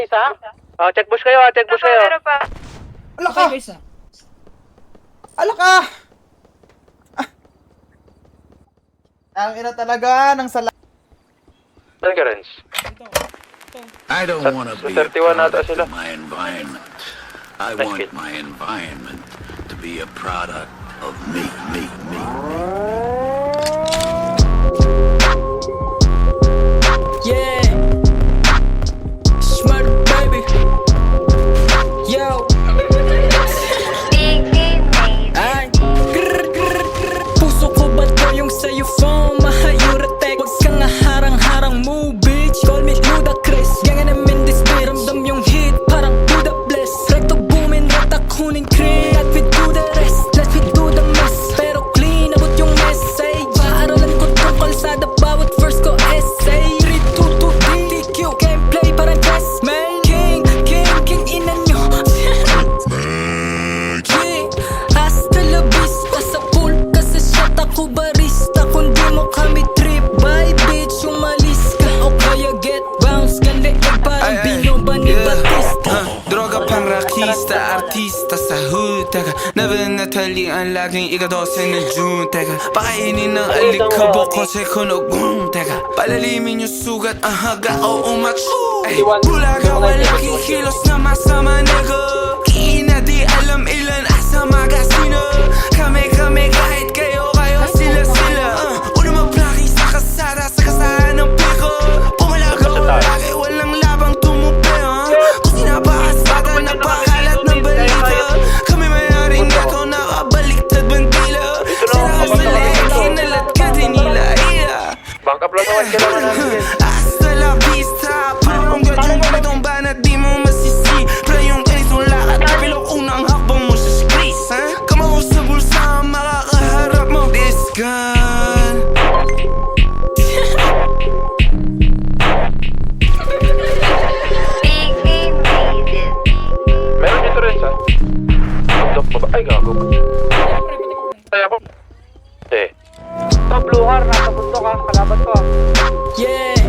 Isa? Check push kayo, check push kayo. Meron pa. Ala ka! Ala ka! Ang ina talaga ng sala... I don't want to be a 31 ata product sila. of my environment. I Nice want kid. my environment to be a product of me. Yeah, smart baby. Yo, ay, puso ko ba't ko yung sa'yo phone? Mahayuratek, wag kang harang-harang mo, bitch. Call me Ludacris, ganyan namin this beat. Ramdam yung hit, parang Buddha bless. Recto booming, rata kunin cream. Let me do the rest, let me do the mess. Pero clean, abot yung message. Paaralan ko tong kalsada, bawat verse ko essay. 3, 2, 2, DQ, gameplay parang chess, man. King, ina nyo. Yeah, hasta la vista. Sa pool ka sa shot, ako barista. Kung di mo kami trip, bye bitch, umalis ka. O kaya get bounce ka, leeg parang Bino ba ni Batista. Droga pang rakista, artista sa hood. Teka, never natali ang laging ikadosin ng June. Teka, pakainin ng alikabok ko sa kunog. Teka, palalimin yung sugat, ang haga o umatch. Ay, bulaga wala kikilos na masama nigga. Kiina di alam ilan asa magasino. Kami kahit kayo sila. Una mag-blocking sa kasada, sa kasahan ng piko. Pumalaga lagi, walang labang tumupi. Kung sinabakasada, napakalat ng balita. Kami mayaring gato, nakabaliktad bandila. Sila ka sa leeg, kinalat ka din nila. Bank up lang naman, kailangan namin. Hasta la vista. Parang yung ganitong banat, di mo masisi. Pero yung ganitong lakad, pilok unang hakbang mo sa skris. Kamao sa bulsa, makakaharap mo. This gun. Meron dito rin sa. Bundok baba. Ay, gago. Kaya po. Eh. Ito, blue heart, nasa bundok ha, kalaban ko ha. Yeah,